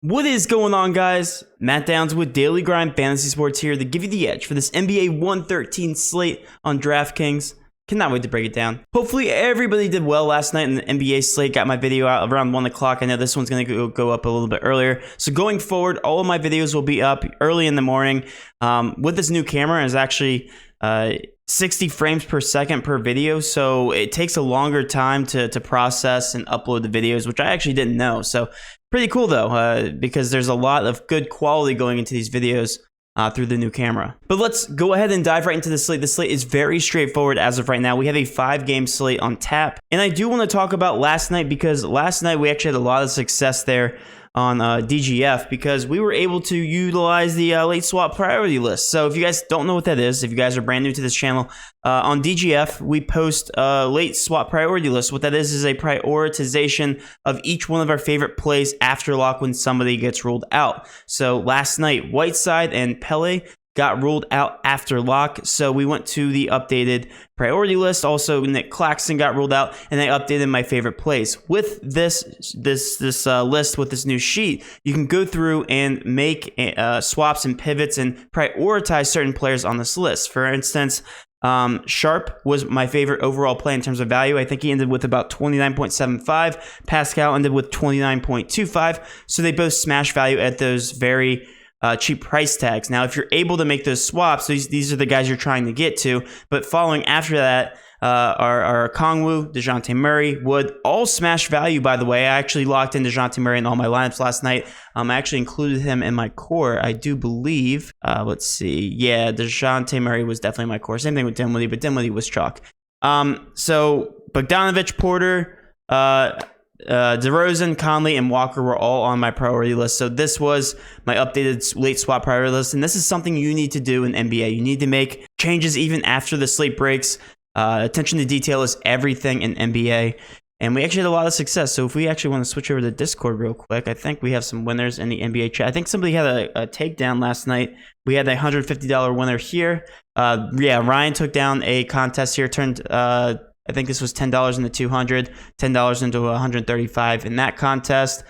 What is going on, guys? Matt Downs with Daily Grind Fantasy Sports here to give you the edge for this NBA 113 slate on DraftKings. Cannot wait to break it down. Hopefully everybody did well last night in the NBA slate. Got my video out around 1 o'clock. I know this one's going to go up a little bit earlier. So going forward, all of my videos will be up early in the morning. With this new camera, it's actually 60 frames per second per video. So it takes a longer time to process and upload the videos, which I actually didn't know. So pretty cool though, because there's a lot of good quality going into these videos through the new camera. But let's go ahead and dive right into the slate. The slate is very straightforward as of right now. We have a 5-game slate on tap. And I do want to talk about last night because last night we actually had a lot of success there on DGF because we were able to utilize the late swap priority list. So if you guys don't know what that is, if you guys are brand new to this channel, on DGF, we post late swap priority list. What that is a prioritization of each one of our favorite plays after lock when somebody gets ruled out. So last night, Whiteside and Pele got ruled out after lock, so we went to the updated priority list. Also, Nick Claxton got ruled out, and I updated my favorite plays. With this list, with this new sheet, you can go through and make swaps and pivots and prioritize certain players on this list. For instance, Sharp was my favorite overall play in terms of value. I think he ended with about 29.75. Pascal ended with 29.25. So they both smash value at those very cheap price tags. Now, if you're able to make those swaps, these are the guys you're trying to get to. But following after that are Kongwu, DeJounte Murray, Wood, all smash value, by the way. I actually locked in DeJounte Murray in all my lineups last night. I actually included him in my core, I do believe. Let's see. Yeah, DeJounte Murray was definitely my core. Same thing with Dinwiddie, but Dinwiddie was chalk. So Bogdanovich, Porter, DeRozan, Conley, and Walker were all on my priority list. So this was my updated late swap priority list. And this is something you need to do in NBA. You need to make changes even after the slate breaks. Attention to detail is everything in NBA. And we actually had a lot of success. So if we actually want to switch over to Discord real quick, I think we have some winners in the NBA chat. I think somebody had a takedown last night. We had a $150 winner here. Yeah, Ryan took down a contest here, turned I think this was $10 into 200, $10 into 135 in that contest.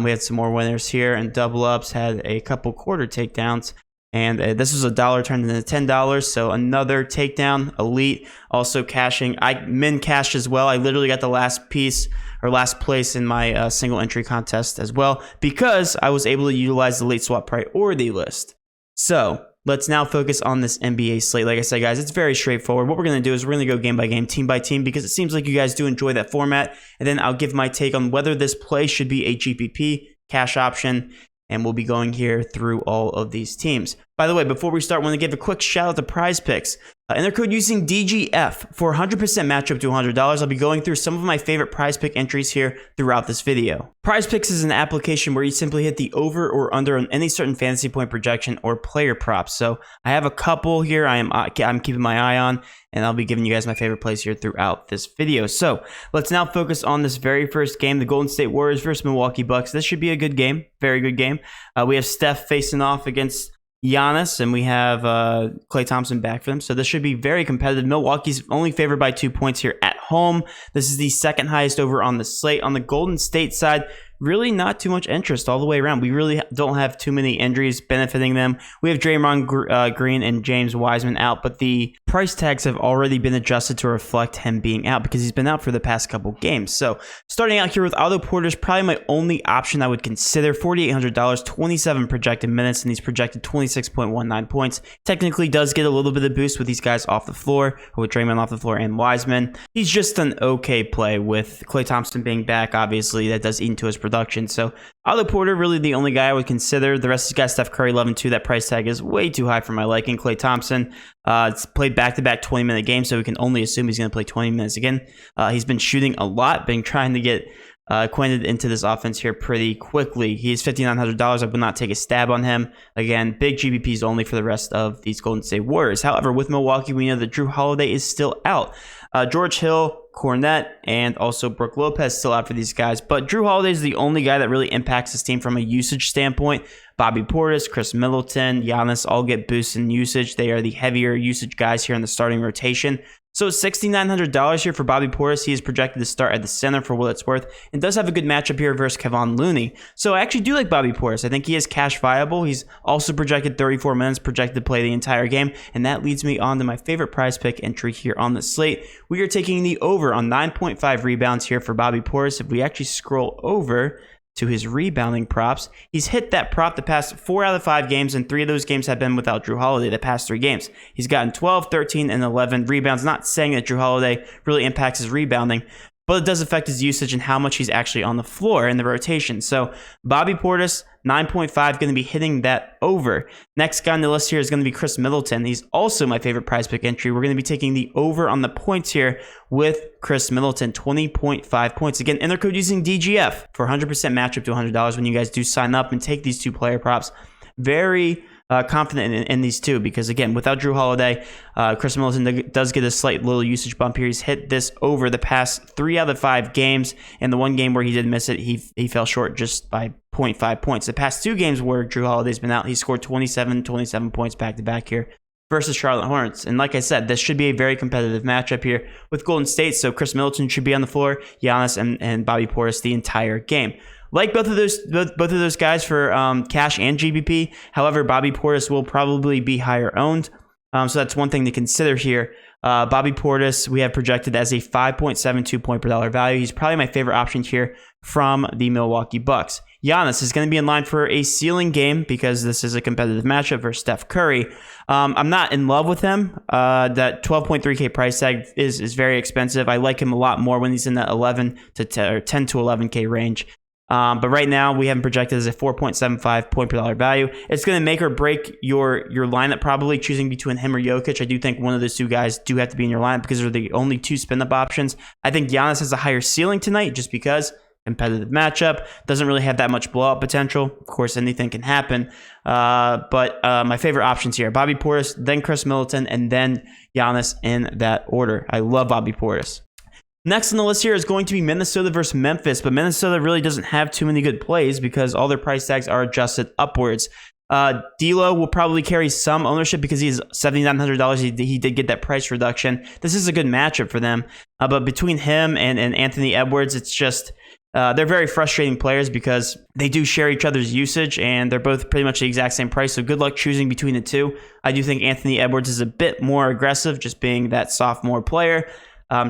We had some more winners here, and double ups had a couple quarter takedowns. And this was $1 turned into $10, so another takedown. Elite also cashing. I min cashed as well. I literally got the last piece or last place in my single entry contest as well because I was able to utilize the late swap priority list. So let's now focus on this NBA slate. Like I said, guys, it's very straightforward. What we're going to do is we're going to go game by game, team by team, because it seems like you guys do enjoy that format. And then I'll give my take on whether this play should be a GPP, cash option, and we'll be going here through all of these teams. By the way, before we start, I want to give a quick shout out to Prize Picks. Enter code using DGF for 100% match up to $100. I'll be going through some of my favorite Prize Pick entries here throughout this video. Prize Picks is an application where you simply hit the over or under on any certain fantasy point projection or player props. So I have a couple here I'm keeping my eye on, and I'll be giving you guys my favorite plays here throughout this video. So let's now focus on this very first game, the Golden State Warriors versus Milwaukee Bucks. This should be a good game, very good game. We have Steph facing off against Giannis, and we have Klay Thompson back for them. So this should be very competitive. Milwaukee's only favored by 2 points here at home. This is the second highest over on the slate. On the Golden State side, really not too much interest all the way around. We really don't have too many injuries benefiting them. We have Draymond Green and James Wiseman out, but the price tags have already been adjusted to reflect him being out because he's been out for the past couple games. So starting out here with Otto Porter is probably my only option I would consider. $4,800, 27 projected minutes, and he's projected 26.19 points. Technically does get a little bit of boost with these guys off the floor, or with Draymond off the floor and Wiseman. He's just an okay play with Klay Thompson being back. Obviously, that does eat into his production. So Otto Porter, really the only guy I would consider. The rest of the guys, Steph Curry, 11-2. That price tag is way too high for my liking. Klay Thompson, it's played back-to-back 20-minute games, so we can only assume he's going to play 20 minutes again. He's been shooting a lot, been trying to get acquainted into this offense here pretty quickly. He's $5,900. I would not take a stab on him. Again, big GBPs only for the rest of these Golden State Warriors. However, with Milwaukee, we know that Drew Holiday is still out. George Hill, Cornette, and also Brook Lopez still out for these guys. But Drew Holiday is the only guy that really impacts this team from a usage standpoint. Bobby Portis, Chris Middleton, Giannis all get boosts in usage. They are the heavier usage guys here in the starting rotation. So $6,900 here for Bobby Portis. He is projected to start at the center for what it's worth and does have a good matchup here versus Kevon Looney. So I actually do like Bobby Portis. I think he is cash viable. He's also projected 34 minutes, projected to play the entire game. And that leads me on to my favorite prize pick entry here on the slate. We are taking the over on 9.5 rebounds here for Bobby Portis. If we actually scroll over to his rebounding props, he's hit that prop the past 4 out of 5 games, and 3 of those games have been without Drew Holiday the past 3 games. He's gotten 12, 13, and 11 rebounds. Not saying that Drew Holiday really impacts his rebounding, but it does affect his usage and how much he's actually on the floor in the rotation. So Bobby Portis, 9.5, going to be hitting that over. Next guy on the list here is going to be Chris Middleton. He's also my favorite prize pick entry. We're going to be taking the over on the points here with Chris Middleton, 20.5 points. Again, enter code using DGF for 100% matchup to $100 when you guys do sign up and take these 2 player props. Very confident in these 2 because, again, without Drew Holiday, Chris Middleton does get a slight little usage bump here. He's hit this over the past 3 out of 5 games, and the one game where he did miss it, he fell short just by 0.5 points. The past 2 games where Drew Holiday's been out, he scored 27 points back-to-back here versus Charlotte Hornets. And like I said, this should be a very competitive matchup here with Golden State, so Chris Middleton should be on the floor, Giannis and Bobby Portis the entire game. Like both of those guys for cash and GBP. However, Bobby Portis will probably be higher owned. So that's one thing to consider here. Bobby Portis, we have projected as a 5.72 point per dollar value. He's probably my favorite option here from the Milwaukee Bucks. Giannis is going to be in line for a ceiling game because this is a competitive matchup versus Steph Curry. I'm not in love with him. That 12.3K price tag is very expensive. I like him a lot more when he's in that 11 to 10 or 10 to 11K range. But right now, we have him projected as a 4.75 point per dollar value. It's going to make or break your lineup, probably choosing between him or Jokic. I do think one of those 2 guys do have to be in your lineup because they're the only 2 spin-up options. I think Giannis has a higher ceiling tonight just because competitive matchup, doesn't really have that much blowout potential. Of course, anything can happen. But my favorite options here, Bobby Portis, then Chris Middleton, and then Giannis in that order. I love Bobby Portis. Next on the list here is going to be Minnesota versus Memphis, but Minnesota really doesn't have too many good plays because all their price tags are adjusted upwards. D'Lo will probably carry some ownership because he's $7,900. He did get that price reduction. This is a good matchup for them. But between him and Anthony Edwards, it's just they're very frustrating players because they do share each other's usage and they're both pretty much the exact same price. So good luck choosing between the 2. I do think Anthony Edwards is a bit more aggressive, just being that sophomore player.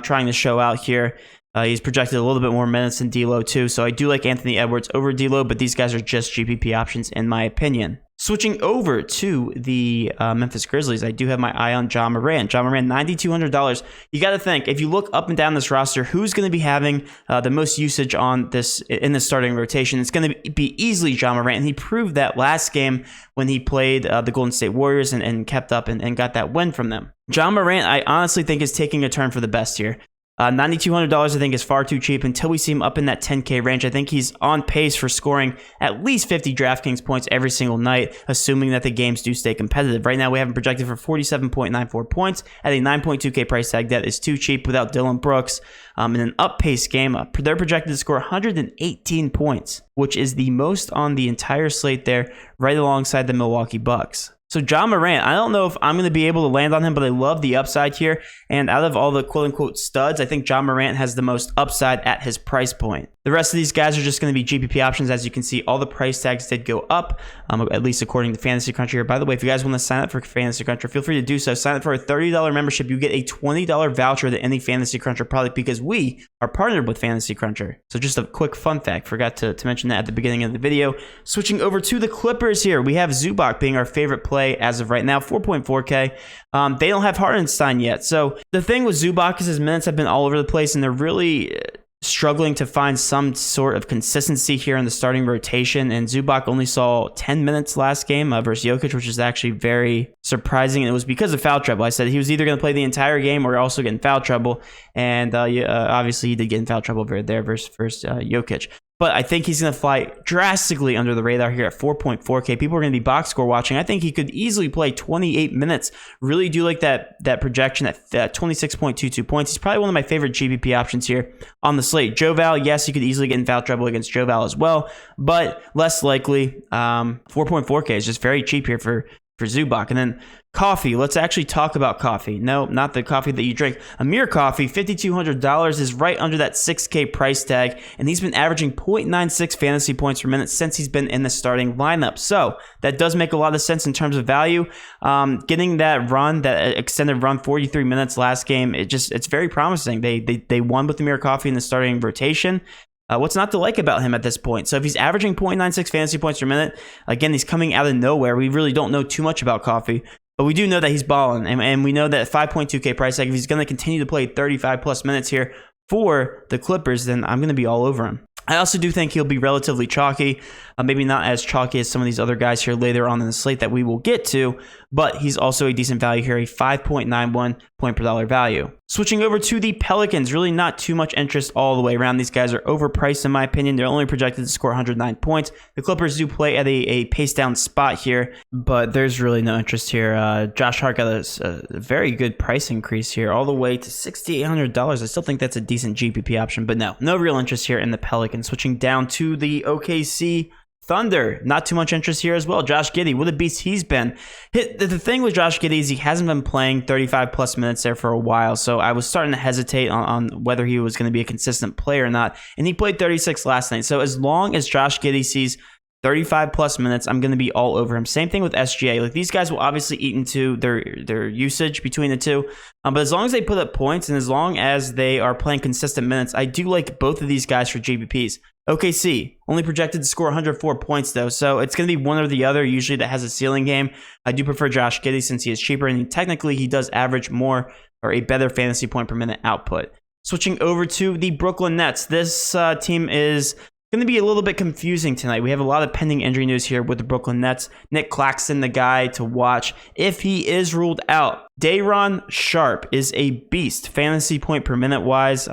Trying to show out here. He's projected a little bit more minutes than D'Lo too, so I do like Anthony Edwards over D'Lo, but these guys are just GPP options in my opinion. Switching over to the Memphis Grizzlies, I do have my eye on Ja Morant. Ja Morant, $9,200. You got to think, if you look up and down this roster, who's going to be having the most usage on this in the starting rotation? It's going to be easily Ja Morant, and he proved that last game when he played the Golden State Warriors and kept up and got that win from them. Ja Morant, I honestly think, is taking a turn for the best here. $9,200 I think is far too cheap until we see him up in that 10K range. I think he's on pace for scoring at least 50 DraftKings points every single night, assuming that the games do stay competitive. Right now, we have him projected for 47.94 points at a 9.2K price tag. That is too cheap without Dillon Brooks. In an up-paced game, they're projected to score 118 points, which is the most on the entire slate there, right alongside the Milwaukee Bucks. So Ja Morant, I don't know if I'm going to be able to land on him, but I love the upside here. And out of all the quote-unquote studs, I think Ja Morant has the most upside at his price point. The rest of these guys are just going to be GPP options. As you can see, all the price tags did go up, at least according to Fantasy Cruncher here. By the way, if you guys want to sign up for Fantasy Cruncher, feel free to do so. Sign up for a $30 membership. You get a $20 voucher to any Fantasy Cruncher product because we are partnered with Fantasy Cruncher. So just a quick fun fact. Forgot to mention that at the beginning of the video. Switching over to the Clippers here. We have Zubac being our favorite play as of right now, 4.4K. They don't have Hartenstein yet. So the thing with Zubac is his minutes have been all over the place, and they're really struggling to find some sort of consistency here in the starting rotation. And Zubac only saw 10 minutes last game versus Jokic, which is actually very surprising. And it was because of foul trouble. I said he was either going to play the entire game or also get in foul trouble. And obviously he did get in foul trouble there versus Jokic. But I think he's going to fly drastically under the radar here at 4.4K. People are going to be box score watching. I think he could easily play 28 minutes. Really do like that projection at 26.22 points. He's probably one of my favorite GPP options here on the slate. Joe Val, yes, you could easily get in foul trouble against Joe Val as well, but less likely. 4.4K is just very cheap here for for Zubac. And then coffee. Let's actually talk about coffee. No, not the coffee that you drink. Amir Coffee, $5,200 is right under that $6K price tag, and he's been averaging 0.96 fantasy points per minute since he's been in the starting lineup. So that does make a lot of sense in terms of value. Getting that run, that extended run, 43 minutes last game, it's very promising. They won with Amir Coffee in the starting rotation. What's not to like about him at this point? So if he's averaging 0.96 fantasy points per minute, again, he's coming out of nowhere. We really don't know too much about Coffee, but we do know that he's balling, and we know that 5.2K price tag, if he's going to continue to play 35 plus minutes here for the Clippers, then I'm going to be all over him. I also do think he'll be relatively chalky, maybe not as chalky as some of these other guys here later on in the slate that we will get to, but he's also a decent value here, a 5.91 point per dollar value. Switching over to the Pelicans, really not too much interest all the way around. These guys are overpriced in my opinion. They're only projected to score 109 points. The Clippers do play at a pace down spot here, but there's really no interest here. Josh Hart got a very good price increase here, all the way to $6,800. I still think that's a decent GPP option, but no real interest here in the Pelicans. Switching down to the OKC Thunder, not too much interest here as well. Josh Giddey, what a beast he's been. The thing with Josh Giddey is he hasn't been playing 35 plus minutes there for a while, so I was starting to hesitate on whether he was going to be a consistent player or not, and he played 36 last night. So as long as Josh Giddey sees 35 plus minutes, I'm going to be all over him. Same thing with SGA. Like, these guys will obviously eat into their usage between the two, but as long as they put up points and as long as they are playing consistent minutes, I do like both of these guys for GPPs. OKC, only projected to score 104 points though, so it's going to be one or the other usually that has a ceiling game. I do prefer Josh Giddey since he is cheaper, and technically he does average more or a better fantasy point per minute output. Switching over to the Brooklyn Nets, this team is going to be a little bit confusing tonight. We have a lot of pending injury news here with the Brooklyn Nets. Nick Claxton, the guy to watch if he is ruled out. Day'Ron Sharpe is a beast fantasy point per minute wise.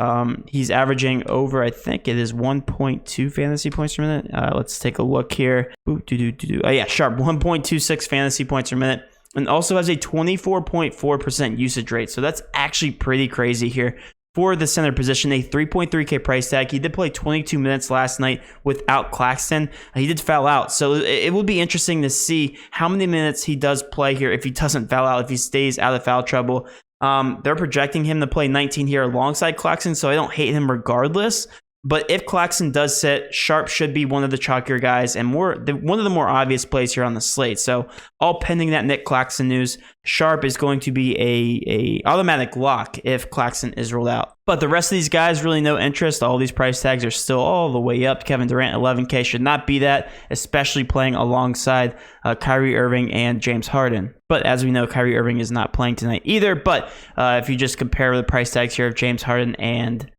He's averaging over, I think it is 1.2 fantasy points per minute. Let's take a look here. Oh yeah, Sharpe, 1.26 fantasy points per minute, and also has a 24.4% usage rate. So that's actually pretty crazy here. For the center position, a 3.3K price tag. He did play 22 minutes last night without Claxton. He did foul out, so it will be interesting to see how many minutes he does play here if he doesn't foul out, if he stays out of foul trouble. They're projecting him to play 19 here alongside Claxton, so I don't hate him regardless. But if Claxton does sit, Sharpe should be one of the chalkier guys and one of the more obvious plays here on the slate. So all pending that Nick Claxton news, Sharpe is going to be a automatic lock if Claxton is ruled out. But the rest of these guys, really no interest. All these price tags are still all the way up. Kevin Durant, 11K, should not be that, especially playing alongside Kyrie Irving and James Harden. But as we know, Kyrie Irving is not playing tonight either. But if you just compare the price tags here of James Harden and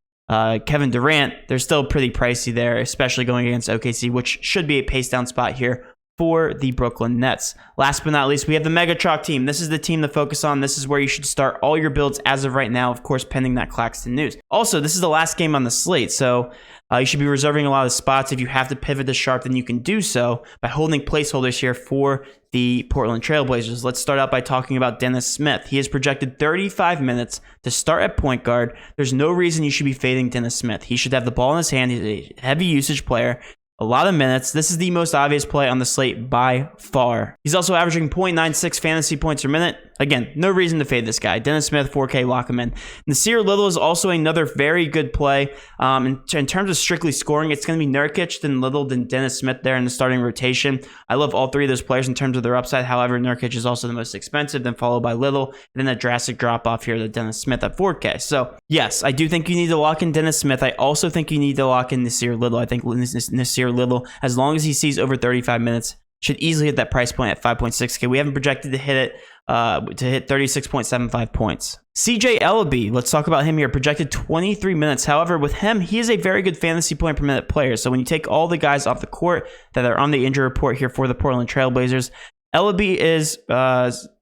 Kevin Durant, they're still pretty pricey there, especially going against OKC, which should be a pace down spot here for the Brooklyn Nets. Last but not least, we have the Mega Chalk team. This is the team to focus on. This is where you should start all your builds as of right now, of course, pending that Claxton news. Also, this is the last game on the slate, so you should be reserving a lot of spots. If you have to pivot to Sharpe, then you can do so by holding placeholders here for the Portland Trailblazers. Let's start out by talking about Dennis Smith. He is projected 35 minutes to start at point guard. There's no reason you should be fading Dennis Smith. He should have the ball in his hand. He's a heavy usage player. A lot of minutes. This is the most obvious play on the slate by far. He's also averaging 0.96 fantasy points per minute. Again, no reason to fade this guy. Dennis Smith, 4K, lock him in. Nasir Little is also another very good play. In terms of strictly scoring, it's going to be Nurkic, then Little, then Dennis Smith there in the starting rotation. I love all three of those players in terms of their upside. However, Nurkic is also the most expensive, then followed by Little, and then a drastic drop off here to Dennis Smith at 4K. So yes, I do think you need to lock in Dennis Smith. I also think you need to lock in Nasir Little. I think Nasir Little, as long as he sees over 35 minutes, should easily hit that price point at 5.6K. We haven't projected to hit it to hit 36.75 points. CJ Ellaby, let's talk about him here. Projected 23 minutes. However, with him, he is a very good fantasy point per minute player. So when you take all the guys off the court that are on the injury report here for the Portland Trailblazers, Ellaby is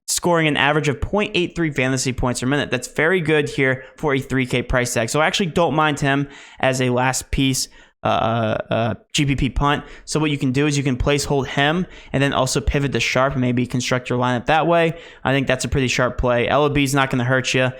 scoring an average of 0.83 fantasy points per minute. That's very good here for a 3K price tag. So I actually don't mind him as a last piece GPP punt. So what you can do is you can place hold him and then also pivot to Sharpe, maybe construct your lineup that way. I think that's a pretty sharp play. LOB's not going to hurt you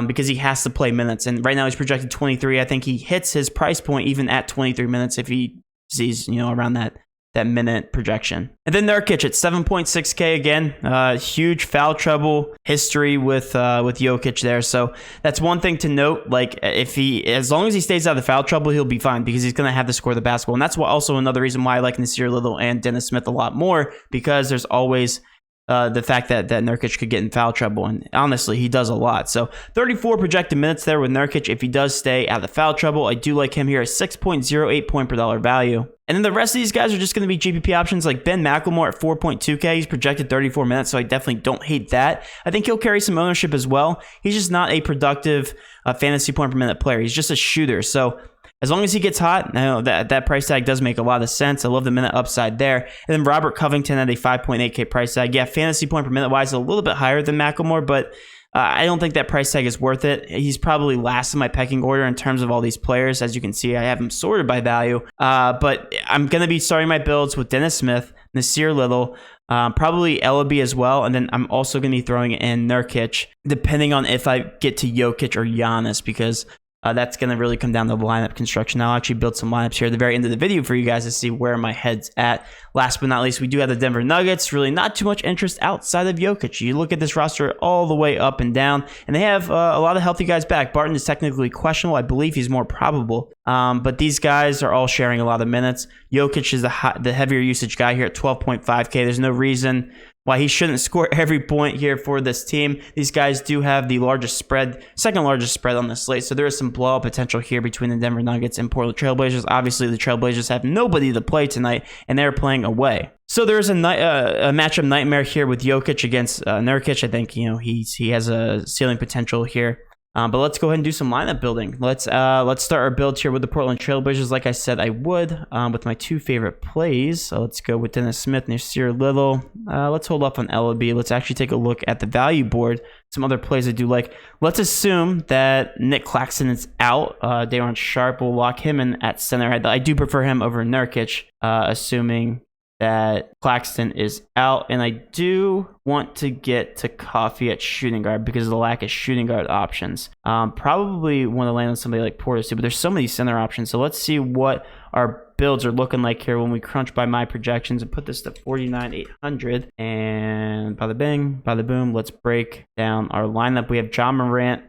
because he has to play minutes, and right now he's projected 23. I think he hits his price point even at 23 minutes if he sees around that that minute projection. And then Nurkic at 7.6K again. Huge foul trouble history with Jokic there. So that's one thing to note. Like as long as he stays out of the foul trouble, he'll be fine because he's going to have to score the basketball. And that's also another reason why I like Nasir Little and Dennis Smith a lot more, because there's always the fact that Nurkic could get in foul trouble, and honestly, he does a lot. So 34 projected minutes there with Nurkic if he does stay out of the foul trouble. I do like him here at 6.08 point per dollar value. And then the rest of these guys are just going to be GPP options, like Ben McLemore at 4.2K. He's projected 34 minutes, so I definitely don't hate that. I think he'll carry some ownership as well. He's just not a productive fantasy point per minute player. He's just a shooter. So as long as he gets hot, I know that price tag does make a lot of sense. I love the minute upside there. And then Robert Covington at a 5.8K price tag. Yeah, fantasy point per minute wise, a little bit higher than McLemore, but I don't think that price tag is worth it. He's probably last in my pecking order in terms of all these players. As you can see, I have him sorted by value. But I'm going to be starting my builds with Dennis Smith, Nasir Little, probably Ellaby as well. And then I'm also going to be throwing in Nurkic, depending on if I get to Jokic or Giannis, because that's going to really come down to lineup construction. I'll actually build some lineups here at the very end of the video for you guys to see where my head's at. Last but not least, we do have the Denver Nuggets. Really not too much interest outside of Jokic. You look at this roster all the way up and down, and they have a lot of healthy guys back. Barton is technically questionable. I believe he's more probable. But these guys are all sharing a lot of minutes. Jokic is the heavier usage guy here at 12.5K. There's no reason why he shouldn't score every point here for this team. These guys do have the largest spread, second largest spread on the slate, so there is some blowout potential here between the Denver Nuggets and Portland Trailblazers. Obviously, the Trailblazers have nobody to play tonight, and they're playing away. So there's a matchup nightmare here with Jokic against Nurkic. I think he has a ceiling potential here. But let's go ahead and do some lineup building. Let's start our build here with the Portland Trailblazers, like I said I would, with my two favorite plays. So let's go with Dennis Smith, Nasir Little. Let's hold off on Ellaby. Let's actually take a look at the value board. Some other plays I do like. Let's assume that Nick Claxton is out. Daron Sharp will lock him in at center. I do prefer him over Nurkic, assuming that Claxton is out, and I do want to get to Coffee at shooting guard because of the lack of shooting guard options. Probably want to land on somebody like Portis too, but there's so many center options. So let's see what our builds are looking like here when we crunch by my projections and put this to 49,800. And bada bing, bada boom, let's break down our lineup. We have John Morant,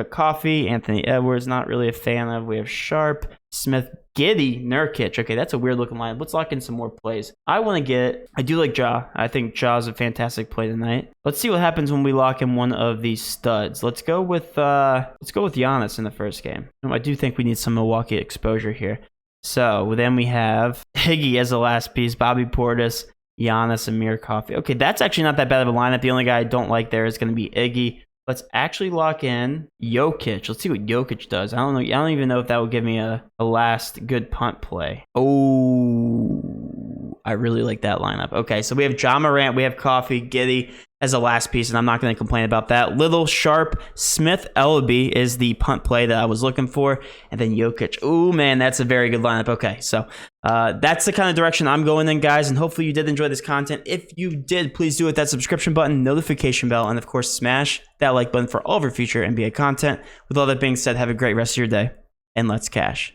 Coffee, Anthony Edwards, not really a fan of. We have Sharp, Smith, Giddey, Nurkic. Okay, that's a weird looking line. Let's lock in some more plays. I do like Ja. I think Ja's a fantastic play tonight. Let's see what happens when we lock in one of these studs. Let's go with Giannis in the first game. I do think we need some Milwaukee exposure here. So then we have Higgy as the last piece, Bobby Portis, Giannis, Amir, Coffee. Okay, that's actually not that bad of a lineup. The only guy I don't like there is going to be Iggy. Let's actually lock in Jokic. Let's see what Jokic does. I don't know. I don't even know if that will give me a last good punt play. Oh, I really like that lineup. Okay, so we have John Morant, we have Coffee, Giddey as a last piece, and I'm not going to complain about that. Little, Sharp, Smith, Ellaby is the punt play that I was looking for, and then Jokic. Oh man, that's a very good lineup. Okay, so that's the kind of direction I'm going in, guys, and hopefully you did enjoy this content. If you did, please do hit that subscription button, notification bell, and of course, smash that like button for all of our future NBA content. With all that being said, have a great rest of your day, and let's cash.